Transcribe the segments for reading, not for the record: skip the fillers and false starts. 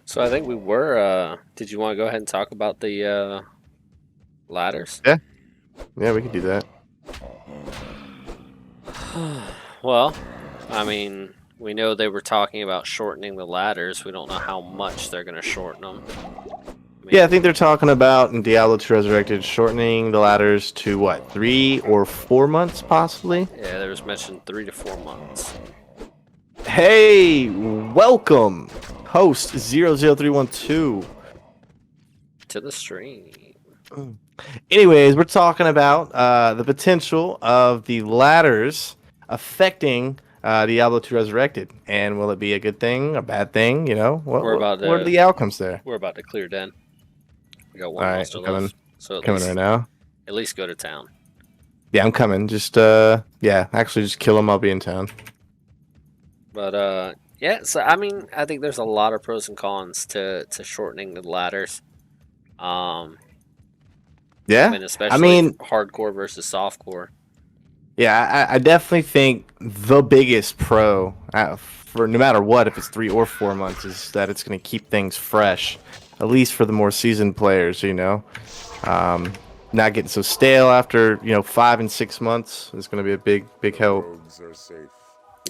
So I think we were. Did you want to go ahead and talk about the ladders? Yeah, yeah, we could do that. Well, I mean, we know they were talking about shortening the ladders. We don't know how much they're going to shorten them. I Yeah, I mean, think they're talking about in Diablo 2 Resurrected shortening the ladders to what, 3 or 4 months possibly? yeah, there was mentioned 3 to 4 months Hey, welcome, host 00312. to the stream. Anyways, we're talking about the potential of the ladders affecting Diablo 2 Resurrected. And will it be a good thing, a bad thing? You know, We're about what are to the outcomes there? we're about to clear den. We got All one right, monster I'm coming, left, so at coming right least now. at least go to town. Yeah, I'm coming. Just, yeah, actually just kill him. I'll be in town. But yeah. So I mean, I think there's a lot of pros and cons to shortening the ladders. Um, I Yeah, mean, I especially mean, hardcore versus softcore. yeah, I definitely think the biggest pro for no matter what, if it's 3 or 4 months, is that it's going to keep things fresh, at least for the more seasoned players. Um, not getting so stale after 5 and 6 months is going to be a big help. Rogues are safe.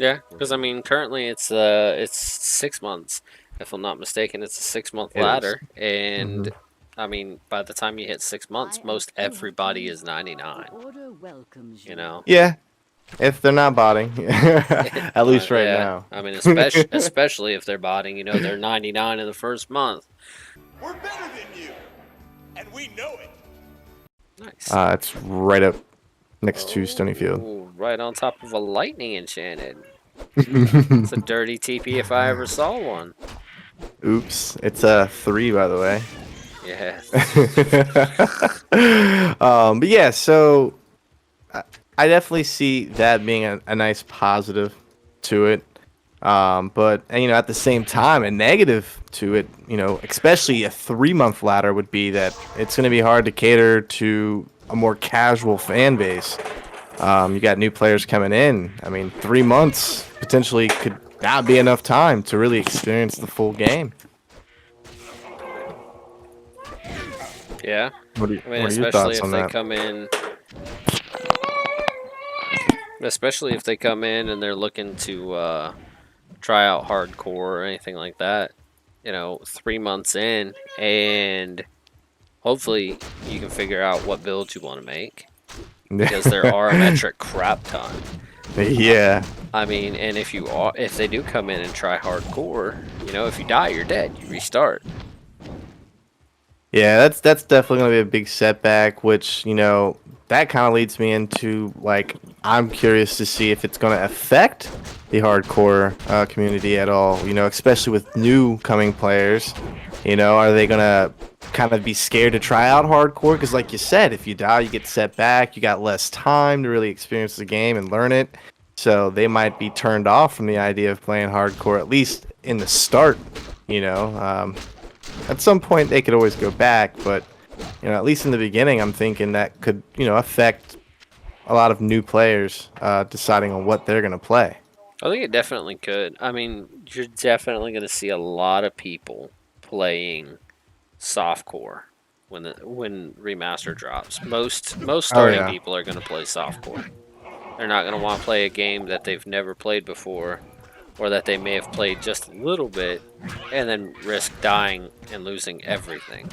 Yeah, because I mean, currently it's 6 months, if I'm not mistaken. It's a 6 month It is. ladder, and Mm-hmm. I mean, by the time you hit 6 months, most everybody is 99. You know, Yeah, if they're not botting, at least right yeah. now. I mean, especially if they're botting. You know, they're 99 in the first month. We're better than you, and we know it. Nice. It's right up next to Stonyfield. Oh, right on top of a lightning enchanted. It's a dirty TP if I ever saw one. Oops, it's a 3 by the way. Yeah. But yeah, so I, I definitely see that being a nice positive to it. But and, at the same time, a negative to it, especially a 3 month ladder would be that it's going to be hard to cater to a more casual fan base. You got new players coming in. I mean, 3 months potentially could not be enough time to really experience the full game. Yeah. I mean, What are your especially thoughts if on they that? come in, especially if they come in and they're looking to try out hardcore or anything like that. 3 months in, and hopefully you can figure out what build you want to make because there are a metric crap ton. Yeah. I mean, and if they do come in and try hardcore, if you die, you're dead. You restart. Yeah, that's definitely gonna be a big setback, which, that kind of leads me into like I'm curious to see if it's gonna affect the hardcore community at all. Especially with new coming players. Are they gonna kind of be scared to try out hardcore? Because like you said, if you die, you get set back. You got less time to really experience the game and learn it. So they might be turned off from the idea of playing hardcore, at least in the start. You know, um, at some point they could always go back, but at least in the beginning, I'm thinking that could affect a lot of new players deciding on what they're gonna play. I think it definitely could. I mean, you're definitely going to see a lot of people playing softcore when remaster drops. Most Oh starting yeah, people are going to play softcore. They're not going to want to play a game that they've never played before, or that they may have played just a little bit, and then risk dying and losing everything.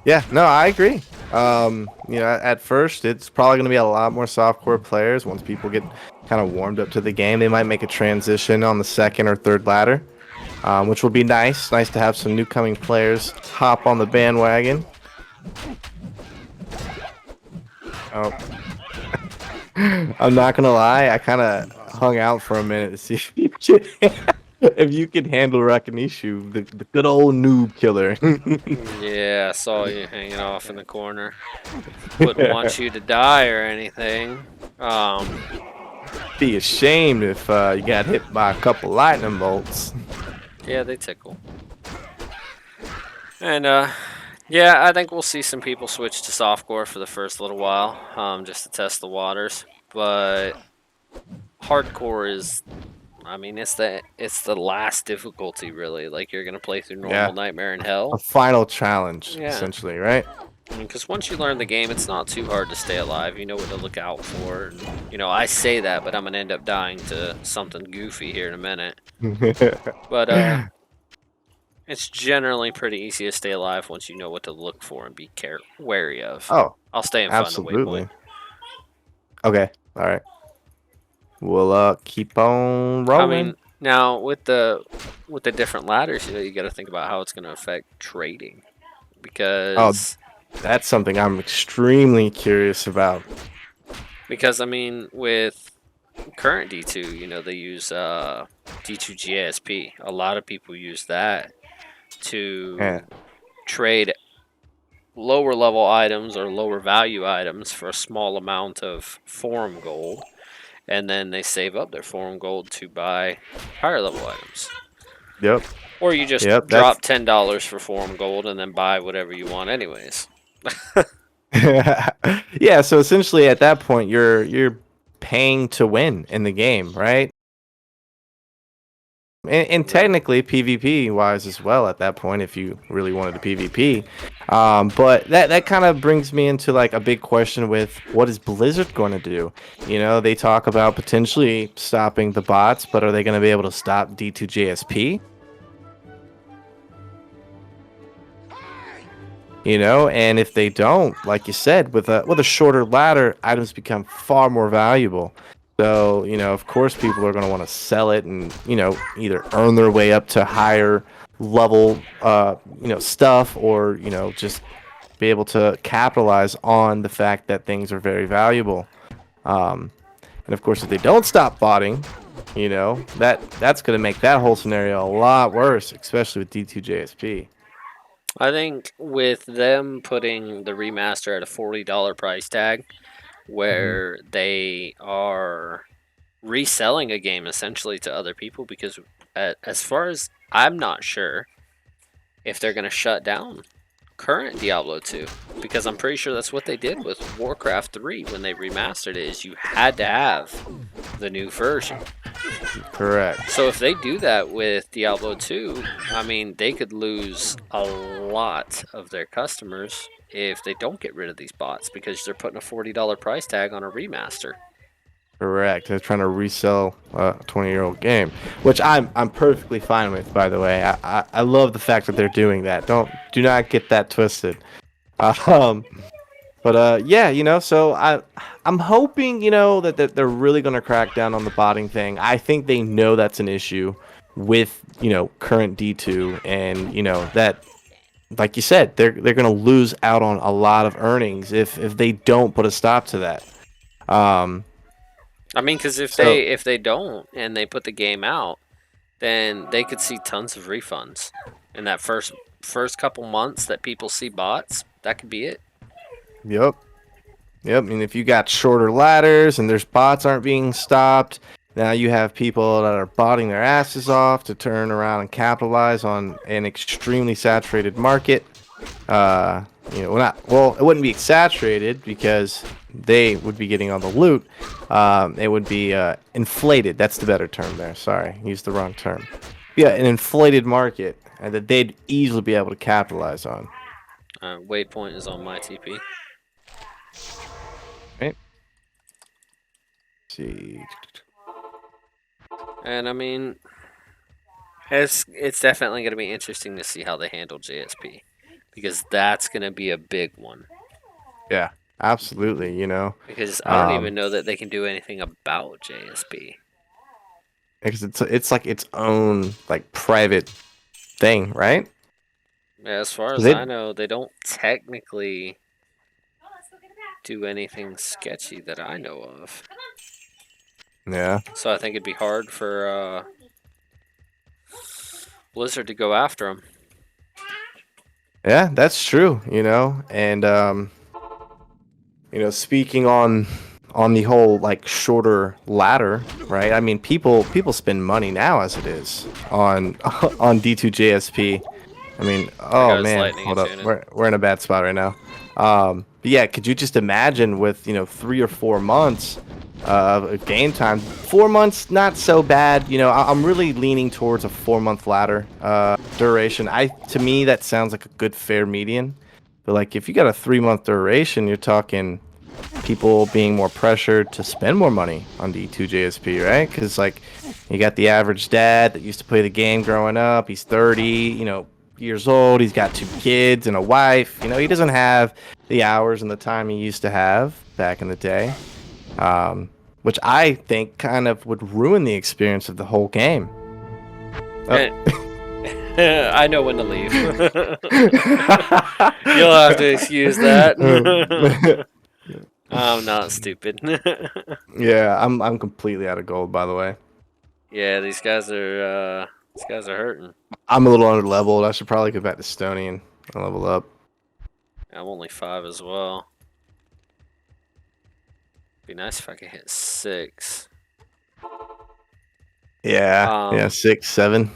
yeah, no, I agree. At first it's probably gonna be a lot more softcore players. Once people get kind of warmed up to the game, they might make a transition on the second or third ladder, which will be nice. Nice to have some new coming players hop on the bandwagon. Oh, I'm not gonna lie. I kind of hung out for a minute to see if you could, if you could handle Rakanishu, the good old noob killer. Yeah, I saw you hanging off in the corner. Wouldn't want you to die or anything. Be ashamed if you got hit by a couple lightning bolts. Yeah, they tickle. And yeah, I think we'll see some people switch to softcore for the first little while, just to test the waters. But hardcore is I mean, it's the last difficulty really. Like you're gonna play through normal Yeah, Nightmare in a Hell. final challenge, Yeah, essentially, right? because once you learn the game, it's not too hard to stay alive. You know what to look out for. And, I say that, but I'm gonna end up dying to something goofy here in a minute. But it's generally pretty easy to stay alive once you know what to look for and be wary of. Oh, I'll stay and find the waypoint. absolutely. Okay, all right. We'll keep on I rolling. mean, now with the different ladders, you got to think about how it's going to affect trading Oh, because that's something I'm extremely curious about. I mean with current D2, they use D2 GSP. A lot of people use that Yeah. to trade lower level items or lower value items for a small amount of forum gold, and then they save up their forum gold to buy higher level items. Yep. Or you just Yep. That's drop $10 for forum gold and then buy whatever you want anyways. yeah. So essentially, at that point, you're paying to win in the game, right? And Yeah. technically PvP wise as well at that point if you really wanted to PvP. But that kind of brings me into like a big question with what is Blizzard going to do? They talk about potentially stopping the bots, but are they going to be able to stop D2JSP? And if they don't, like you said, with a shorter ladder, items become far more valuable. So, of course, people are going to want to sell it and, either earn their way up to higher level, stuff or, just be able to capitalize on the fact that things are very valuable. And of course, if they don't stop botting, that's going to make that whole scenario a lot worse, especially with D2JSP. I think with them putting the remaster at a $40 price tag, Hmm. where they are reselling a game essentially to other people, because as far as I'm not sure if they're going to shut down current Diablo 2, because I'm pretty sure that's what they did with Warcraft 3 when they remastered it, is you had to have the new version. Correct. So if they do that with Diablo 2, I mean, they could lose a lot of their customers if they don't get rid of these bots, because they're putting a $40 price tag on a remaster. Correct. They're trying to resell a 20-year-old game, which I'm perfectly fine with. By the way, I love the fact that they're doing that. Do not get that twisted. Um, but yeah, so I'm hoping that they're really gonna crack down on the botting thing. I think they know that's an issue with current D2, and that, like you said, they're gonna lose out on a lot of earnings if they don't put a stop to that. Um, I mean, because if so they don't and they put the game out, then they could see tons of refunds in that first couple months that people see bots. That could be it. yep. Yep, and if you got shorter ladders and there's bots aren't being stopped, now you have people that are botting their asses off to turn around and capitalize on an extremely saturated market. Uh, well, it wouldn't be saturated because they would be getting all the loot. It would be inflated. That's the better term there. Sorry, used the wrong term. Yeah, an inflated market that they'd easily be able to capitalize on. Waypoint is on my TP. Right? Let's see. And I mean, it's definitely going to be interesting to see how they handle JSP, because that's going to be a big one. Yeah, absolutely. Because I don't even Um, know that they can do anything about JSP. because it's like its own like private thing, right? As far 'Cause as I know, they don't technically do anything sketchy that I know of. Yeah, So I think it'd be hard for Blizzard to go after them. yeah, that's true. And speaking on the whole like shorter ladder, right? I mean, people spend money now as it is on on D2JSP. I mean, That oh guy's man, lightning hold up, attuning. we're in a bad spot right now. But yeah, could you just imagine with 3 or 4 months, game time. 4 months, not so bad. You know, I'm really leaning towards a 4-month ladder duration. To me, that sounds like a good fair median. But like, if you got a 3-month duration, you're talking people being more pressured to spend more money on D2JSP, right? Because like, you got the average dad that used to play the game growing up. He's 30, years old. He's got 2 kids and a wife. He doesn't have the hours and the time he used to have back in the day. Which I think kind of would ruin the experience of the whole game. I know when to leave. You'll have to excuse that. I'm not stupid. Yeah, I'm completely out of gold, by the way. Yeah, these guys are hurting. I'm a little under leveled. I should probably go back to Stony and level up. I'm only 5 as well. Be nice if I could hit 6. Yeah, 6, 7.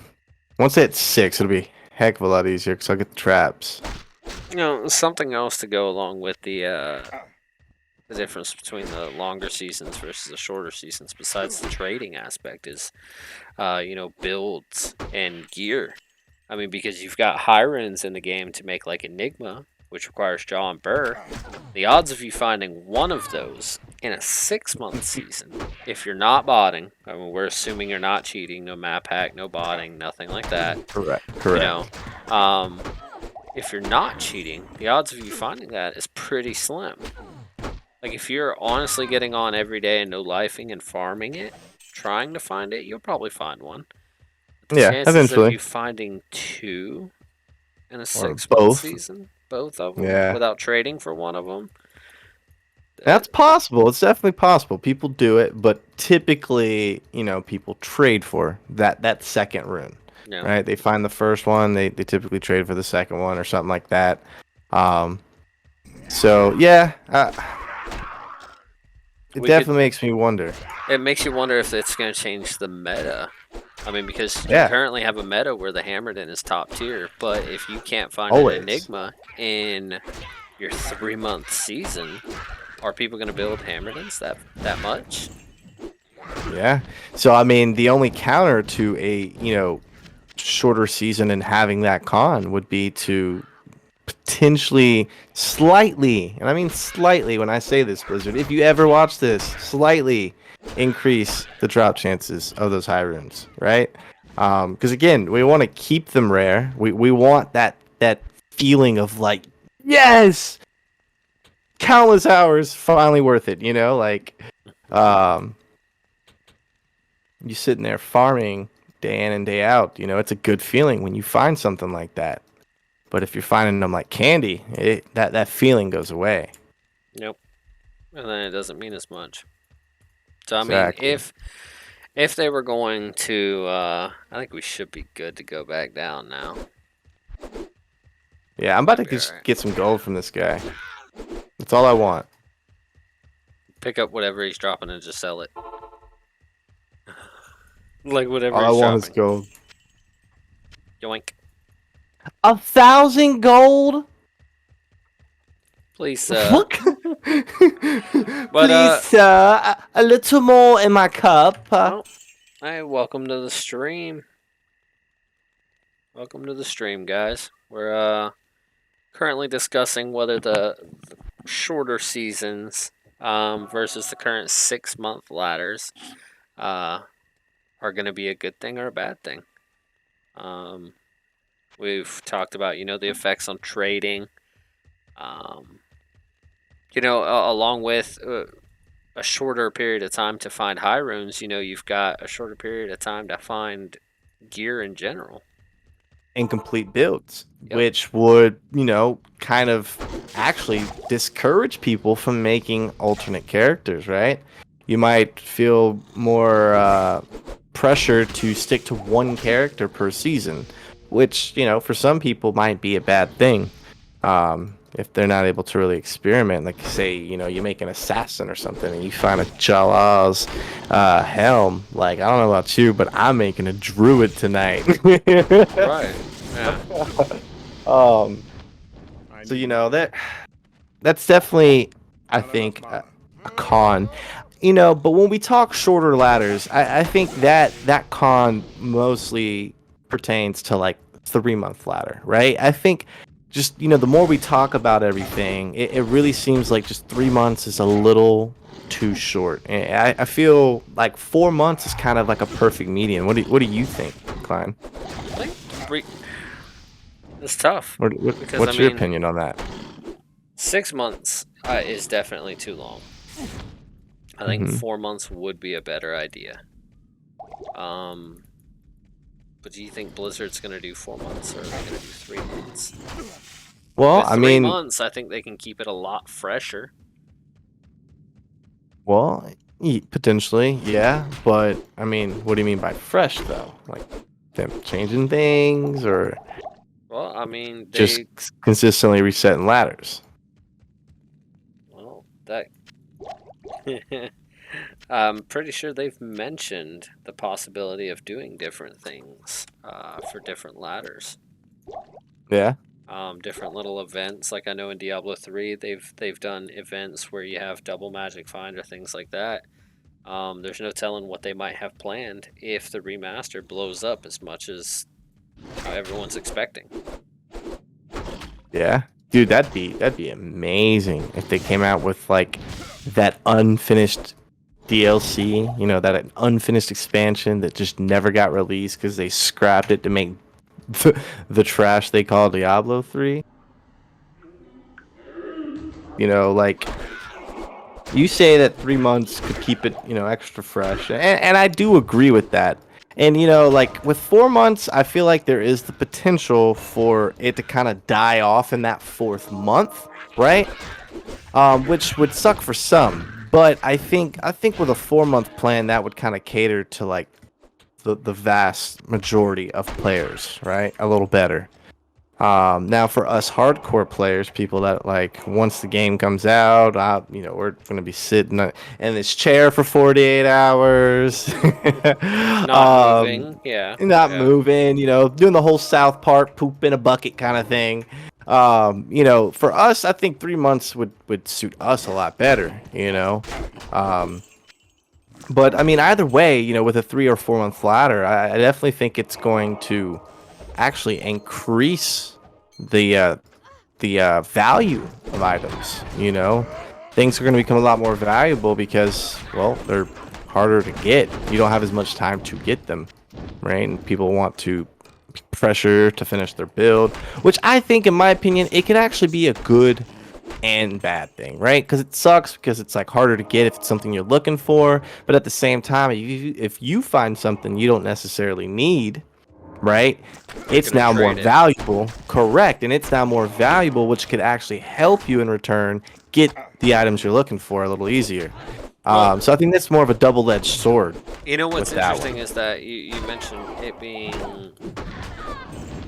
Once I hit 6, it'll be a heck of a lot easier because I'll get the traps. Something else to go along with the difference between the longer seasons versus the shorter seasons, besides the trading aspect, is, builds and gear. I mean, because you've got high runes in the game to make like Enigma, which requires Jaw and Burr. The odds of you finding one of those in a 6-month season, if you're not botting, I mean, we're assuming you're not cheating, no map hack, no botting, nothing like that. Correct. If you're not cheating, the odds of you finding that is pretty slim. Like, if you're honestly getting on every day and no lifing and farming it, trying to find it, you'll probably find one. The chances eventually. of you finding 2 in a 6-month season, both of them, without trading for one of them. That's possible. It's definitely possible. People do it, but typically, people trade for that second rune. Yeah. Right? They find the first one, they typically trade for the second one or something like that. It definitely makes me wonder. It makes you wonder if it's going to change the meta. I mean, because you currently have a meta where the Hammerden is top tier, but if you can't find an Enigma in your 3-month season, are people going to build Hammerdens that much? Yeah. So, I mean, the only counter to a, shorter season and having that con would be to potentially slightly, and I mean slightly when I say this, Blizzard, if you ever watch this, slightly increase the drop chances of those high runes, right? Because again, we want to keep them rare. We want that feeling of like, yes, countless hours, finally worth it. You sitting there farming day in and day out. It's a good feeling when you find something like that. But if you're finding them like candy, that feeling goes away. Nope. And then it doesn't mean as much. So, I mean, if they were going to, I think we should be good to go back down now. Yeah, I'm about to just get some gold from this guy. That's all I want. Pick up whatever he's dropping and just sell it. Like whatever all he's I want is gold. Yoink. 1,000 gold? Please, sir. Please, sir. A little more in my cup. Hey, welcome to the stream. Welcome to the stream, guys. We're currently discussing whether the shorter seasons versus the current 6-month ladders are going to be a good thing or a bad thing. We've talked about, the effects on trading. Along with a shorter period of time to find high runes, you've got a shorter period of time to find gear in general. Incomplete builds, which would, kind of actually discourage people from making alternate characters, right? You might feel more pressure to stick to one character per season, which, for some people might be a bad thing. If they're not able to really experiment, like say, you make an assassin or something and you find a Jalaz helm, like, I don't know about you, but I'm making a druid tonight. Right. Yeah. So, that's definitely, I think, a con. but when we talk shorter ladders, I think that con mostly pertains to like 3 month ladder, right? I think just the more we talk about everything, it really seems like just 3 months is a little too short. And I feel like 4 months is kind of like a perfect median. What do you think, Klein? I think it's tough because What's your opinion on that? 6 months is definitely too long. I think Mhm. 4 months would be a better idea. But do you think Blizzard's gonna do 4 months or are they gonna do 3 months? Well, With I three mean, months, I think they can keep it a lot fresher. well, potentially, yeah. But I mean, what do you mean by fresh though? Like them changing things or Well, I mean, just consistently resetting ladders? well, that. I'm pretty sure they've mentioned the possibility of doing different things for different ladders. Yeah. Different little events, like I know in Diablo 3, they've done events where you have double magic find or things like that. There's no telling what they might have planned if the remaster blows up as much as everyone's expecting. Yeah. Dude, that'd be amazing if they came out with like that unfinished DLC, that unfinished expansion that just never got released because they scrapped it to make the trash they call Diablo 3. Like you say that 3 months could keep it, extra fresh, and I do agree with that. And like with 4 months, I feel like there is the potential for it to kind of die off in that fourth month, right? Which would suck for some. But I think with a 4 month plan, that would kind of cater to like the vast majority of players, right? A little better. Now for us hardcore players, people that like once the game comes out, we're gonna be sitting in this chair for 48 hours, Not moving, yeah. not Yeah. moving, doing the whole South Park poop in a bucket kind of thing. For us, I think 3 months would suit us a lot better, but I mean, either way, with a 3 or 4 month ladder, I definitely think it's going to actually increase the value of items. Things are going to become a lot more valuable because, well, they're harder to get. You don't have as much time to get them, right? And people want to pressure to finish their build, which I think, in my opinion, it could actually be a good and bad thing, right? Because it sucks because it's like harder to get if it's something you're looking for, but at the same time, if you find something you don't necessarily need, right? It's Gonna now more trade it. valuable, correct, and it's now more valuable, which could actually help you in return get the items you're looking for a little easier. Well, So I think that's more of a double-edged sword. you know what's with that interesting one. is that you mentioned it being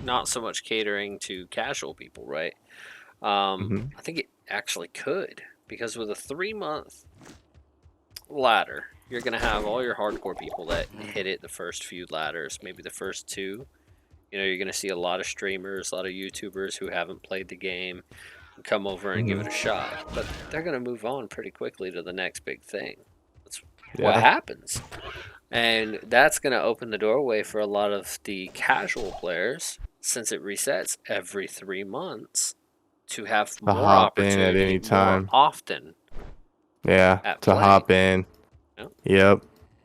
not so much catering to casual people, right? Hmm. I think it actually could, because with a 3 month ladder, you're gonna have all your hardcore people that hit it the first few ladders, maybe the first two. You're gonna see a lot of streamers, a lot of YouTubers who haven't played the game come over and give Hmm. it a shot, but they're gonna move on pretty quickly to the next big thing. That's what Yeah. happens. And that's going to open the doorway for a lot of the casual players, since it resets every 3 months, to have To more hop in at opportunity any more time. often Yeah, at to playing. hop in. You know? Yep.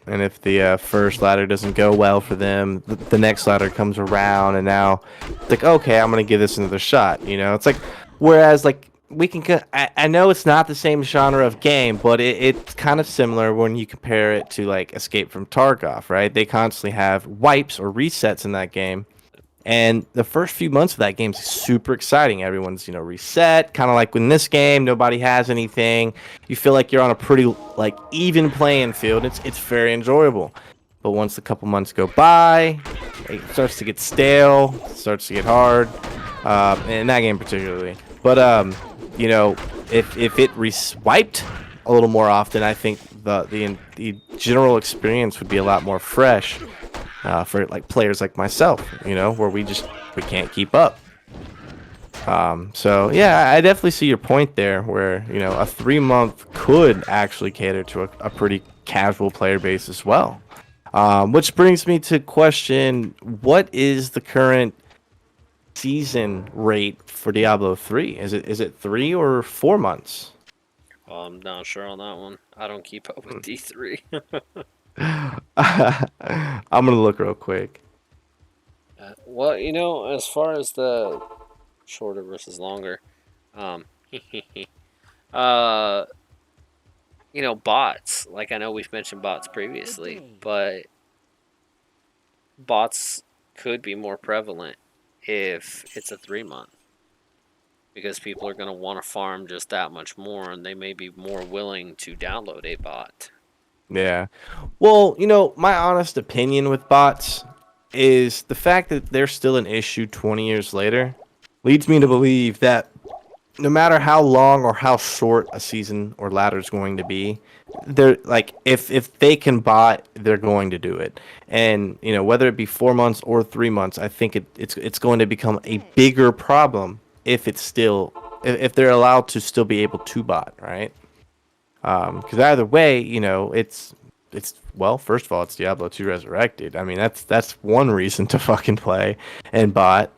And if the first ladder doesn't go well for them, the next ladder comes around, and now it's like, okay, I'm gonna give this another shot. It's like, whereas like we can, I know it's not the same genre of game, but it's kind of similar when you compare it to like Escape from Tarkov, right? They constantly have wipes or resets in that game, and the first few months of that game is super exciting. Everyone's, reset, kind of like in this game, nobody has anything. You feel like you're on a pretty like even playing field. It's very enjoyable. But once a couple months go by, it starts to get stale, starts to get hard, in that game particularly. But if it wiped a little more often, I think the general experience would be a lot more fresh for like players like myself, where we can't keep up. So yeah, I definitely see your point there, where a 3 month could actually cater to a pretty casual player base as well. Which brings me to question: what is the current season rate for Diablo 3? Is it 3 or 4 months? I'm not sure on that one. I don't keep up with D3. I'm gonna look real quick. Well, as far as the shorter versus longer, um, uh, bots. Like I know we've mentioned bots previously, but bots could be more prevalent if it's a 3 month because people are going to want to farm just that much more and they may be more willing to download a bot. Yeah. Well, my honest opinion with bots is the fact that they're still an issue 20 years later leads me to believe that no matter how long or how short a season or ladder is going to be, they're like if they can bot, they're going to do it. And whether it be 4 months or 3 months, I think it's going to become a bigger problem if it's still if they're allowed to still be able to bot, right? Because either way, it's well, first of all, it's Diablo 2 Resurrected. I mean, that's one reason to fucking play and bot.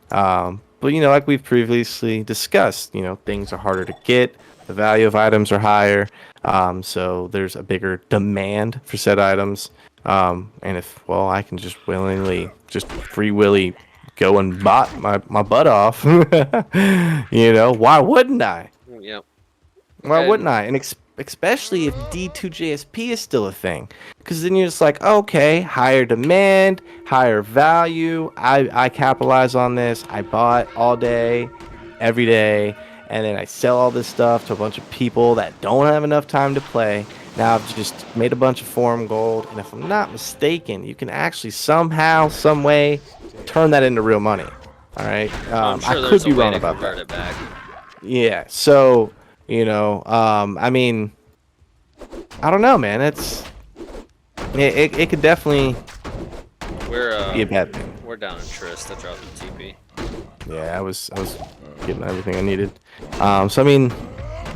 But like we've previously discussed, things are harder to get. The value of items are higher, so there's a bigger demand for said items. And if I can just willingly, just free willy go and bot my butt off, why wouldn't I? Yep. Why wouldn't And I? And especially if D2JSP is still a thing. Because then you're just like, okay, higher demand, higher value. I capitalize on this. I bought all day, every day. And then I sell all this stuff to a bunch of people that don't have enough time to play. Now I've just made a bunch of forum gold. And if I'm not mistaken, you can actually somehow, some way, turn that into real money. All right. I'm sure I there's could be a way wrong to about convert that. it back. Yeah. So, I mean, I don't know, man. It could definitely We're be a bad thing. we're down in Trist. I dropped the TP. Yeah, I was getting everything I needed. So I mean,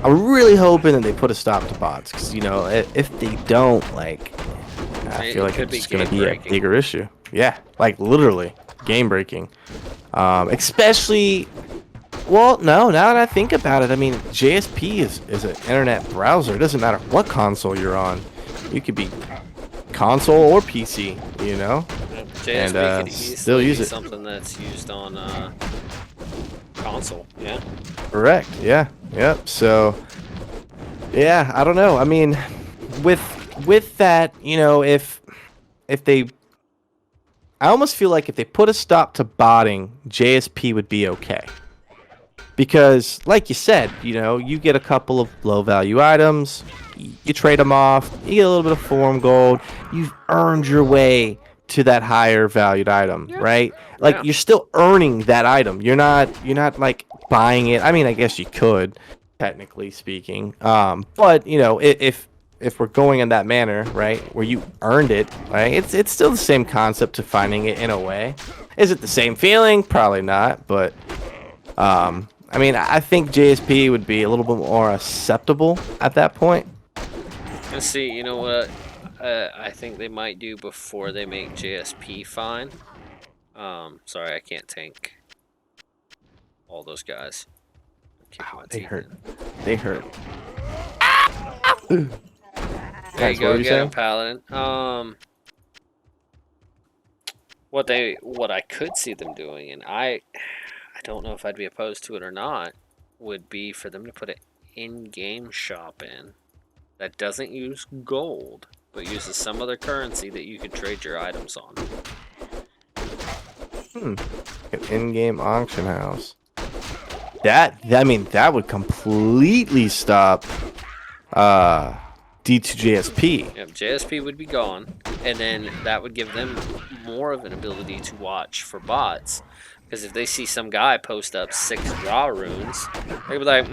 I'm really hoping that they put a stop to bots, because if they don't, like, I It feel like could it's be just gonna be a game-breaking. bigger issue. Yeah, like literally game breaking. Especially, well, no. Now that I think about it, I mean, JSP is an internet browser. It doesn't matter what console you're on. You could be console or PC, JSP and could still easily use be it. something that's used on console. Yeah. Correct. Yeah. Yep. So, yeah, I don't know. I mean, with that, if they, I almost feel like if they put a stop to botting, JSP would be okay. Because, like you said, you get a couple of low value items, you trade them off, you get a little bit of forum gold, you've earned your way to that higher valued item, right? Like Yeah. you're still earning that item. You're not like buying it. I mean, I guess you could, technically speaking. But if we're going in that manner, right, where you earned it, right, it's still the same concept to finding it in a way. Is it the same feeling? Probably not, but I mean, I think JSP would be a little bit more acceptable at that point. Let's see. You know what? I think they might do before they make JSP fine. Sorry, I can't tank all those guys. I'm kicking my They teeth hurt. in. They hurt. There you Guys, what go, were you get him, saying? Paladin. What I could see them doing, and I don't know if I'd be opposed to it or not, would be for them to put an in-game shop in that doesn't use gold, but uses some other currency that you could trade your items on. An in-game auction house. I mean, that would completely stop D2JSP. Yep, JSP would be gone, and then that would give them more of an ability to watch for bots. Because if they see some guy post up 6 draw runes, they'd be like,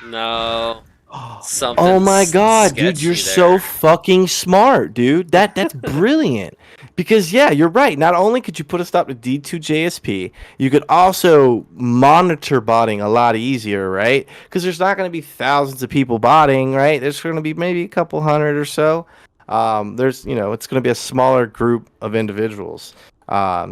no, Oh my something's god, dude, you're sketchy so there. fucking smart, dude. That's brilliant. Because yeah, you're right. Not only could you put a stop to D2 JSP, you could also monitor botting a lot easier, right? Because there's not going to be thousands of people botting, right? There's going to be maybe a couple hundred or so. There's, it's going to be a smaller group of individuals,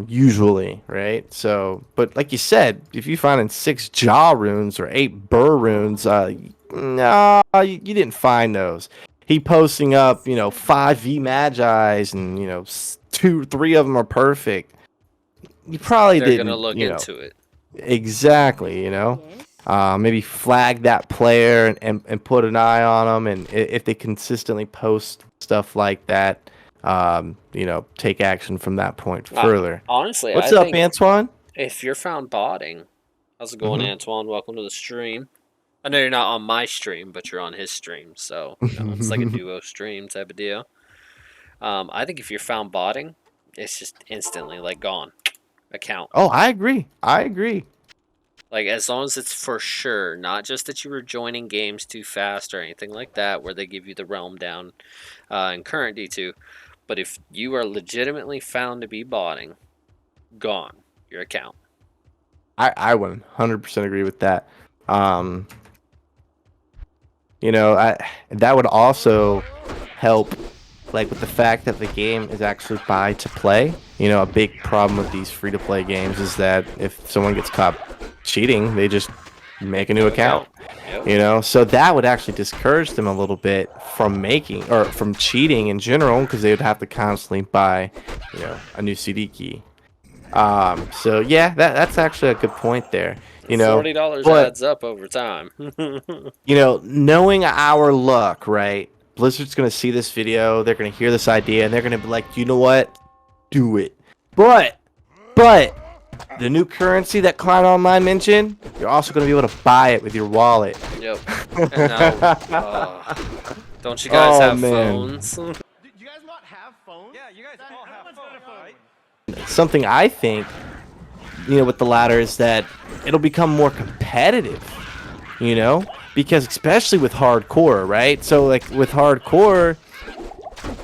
usually, right? So, but like you said, if you find in 6 jaw runes or 8 burr runes, no, you didn't find those. He posting up, 5 V Magi's and, 2, 3 of them are perfect. You probably They're gonna didn't, look into it. exactly, maybe flag that player and put an eye on them. And if they consistently post stuff like that, take action from that point further. Honestly, What's I up, think Antoine? if you're found botting, how's it going, Antoine? Welcome to the stream. I know you're not on my stream, but you're on his stream, so it's like a duo stream type of deal. I think if you're found botting, it's just instantly like gone. Account. Oh, I agree. Like as long as it's for sure, not just that you were joining games too fast or anything like that, where they give you the realm down in current D2. But if you are legitimately found to be botting, gone your account. I 100% agree with that. That would also help, like with the fact that the game is actually buy to play. A big problem with these free to play games is that if someone gets caught cheating, they just make a new account. Yep. So that would actually discourage them a little bit from making or from cheating in general, because they would have to constantly buy, a new CD key. So yeah, that's actually a good point there. $40 adds up over time. Knowing our luck, right? Blizzard's gonna see this video, they're gonna hear this idea, and they're gonna be like, you know what? Do it. But the new currency that Klein Online mentioned, you're also gonna be able to buy it with your wallet. Yep. And now, don't you guys have phones? Do you guys not have phones? Yeah, you guys all have phones, right? Something I think, with the ladder is that it'll become more competitive, because especially with hardcore, right? So like with hardcore,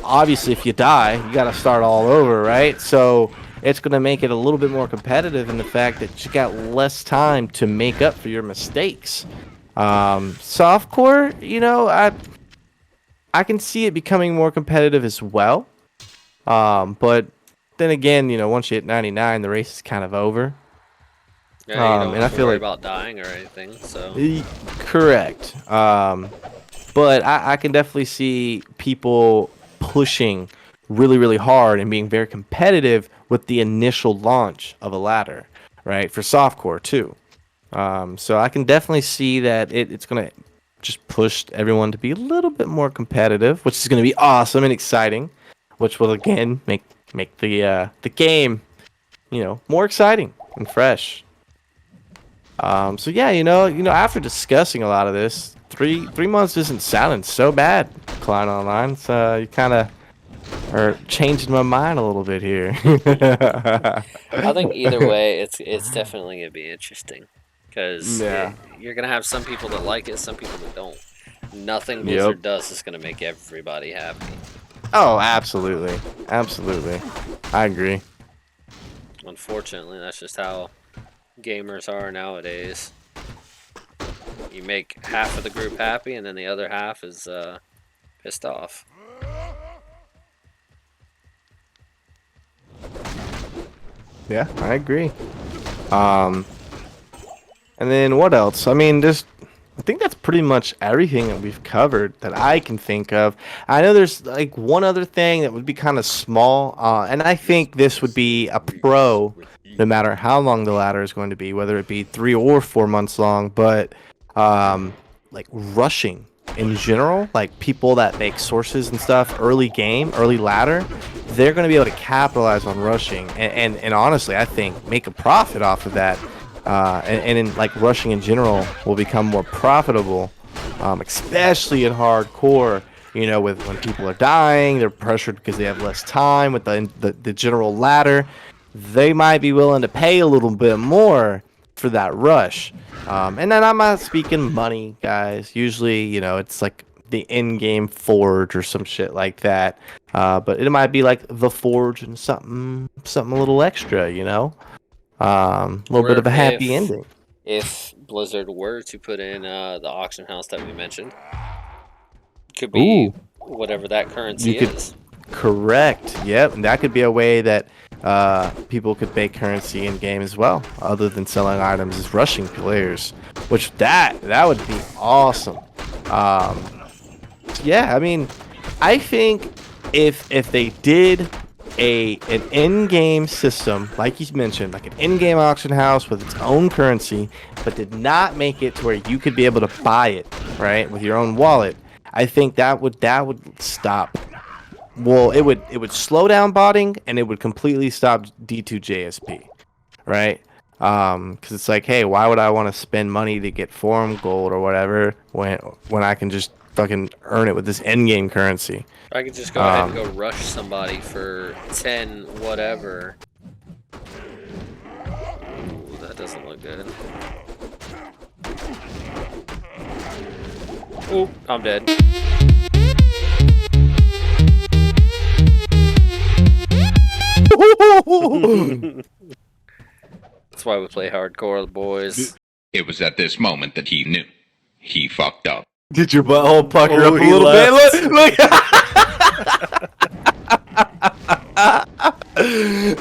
obviously if you die, you got to start all over, right? So it's going to make it a little bit more competitive in the fact that you got less time to make up for your mistakes. Softcore, I can see it becoming more competitive as well. But then again, once you hit 99, the race is kind of over. Yeah, you don't and have I to feel worry like about dying or anything. So correct. But I can definitely see people pushing really, really hard and being very competitive with the initial launch of a ladder, right? For softcore too. So I can definitely see that it's gonna just push everyone to be a little bit more competitive, which is gonna be awesome and exciting, which will again make the game, more exciting and fresh. So yeah, after discussing a lot of this, three months isn't sounding so bad, Klein Online. So you kind of are changing my mind a little bit here. I think either way, it's definitely gonna be interesting because you're gonna have some people that like it, some people that don't. Nothing Blizzard does is gonna make everybody happy. Oh, absolutely, I agree. Unfortunately, that's just how gamers are nowadays. You make half of the group happy, and then the other half is pissed off. Yeah, I agree. And then what else? I mean, I think that's pretty much everything that we've covered that I can think of. I know there's like one other thing that would be kind of small, and I think this would be a pro no matter how long the ladder is going to be, whether it be 3 or 4 months long. But like rushing in general, like people that make sources and stuff, early game, early ladder, they're going to be able to capitalize on rushing, and honestly, I think make a profit off of that. And in like rushing in general will become more profitable, especially in hardcore. With when people are dying, they're pressured because they have less time. With the general ladder, they might be willing to pay a little bit more for that rush. And then I'm not speaking money, guys. Usually, it's like the in-game forge or some shit like that. But it might be like the forge and something a little extra, you know, a little bit Or of a happy ending. if Blizzard were to put in the auction house that we mentioned, could be Ooh, whatever that you currency could is. correct. Yep, and that could be a way that people could make currency in game as well, other than selling items, is rushing players, which that would be awesome. Um, yeah, I mean, I think if they did an in-game system, like you mentioned, like an in-game auction house with its own currency, but did not make it to where you could be able to buy it, right, with your own wallet, I think that would stop. Well, it would slow down botting and it would completely stop D2JSP, right? Because it's like, hey, why would I want to spend money to get forum gold or whatever when I can just fucking earn it with this end game currency? I could just go ahead and go rush somebody for 10 whatever. Ooh, that doesn't look good. Ooh, I'm dead. That's why we play hardcore, boys. It was at this moment that he knew. He fucked up. Did your butthole pucker Oh, up a he little left. bit? Look.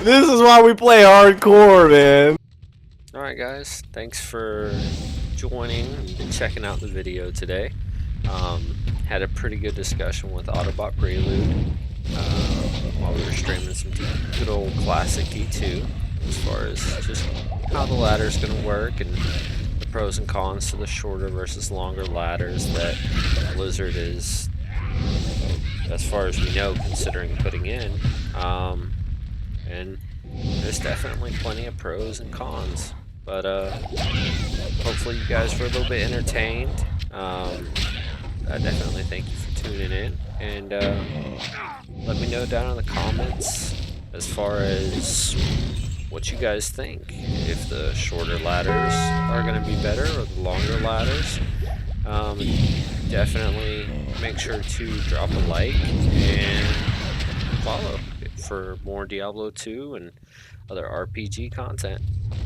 This is why we play hardcore, man. Alright guys, thanks for joining and checking out the video today. Had a pretty good discussion with Autobot Prelude while we were streaming some good old classic D2 as far as just how the ladder is going to work and the pros and cons to the shorter versus longer ladders that Blizzard is, as far as we know, considering putting in. And there's definitely plenty of pros and cons. But hopefully you guys were a little bit entertained. I definitely thank you for tuning in. And let me know down in the comments as far as what you guys think. If the shorter ladders are going to be better or the longer ladders. Definitely make sure to drop a like and follow for more Diablo 2 and other RPG content.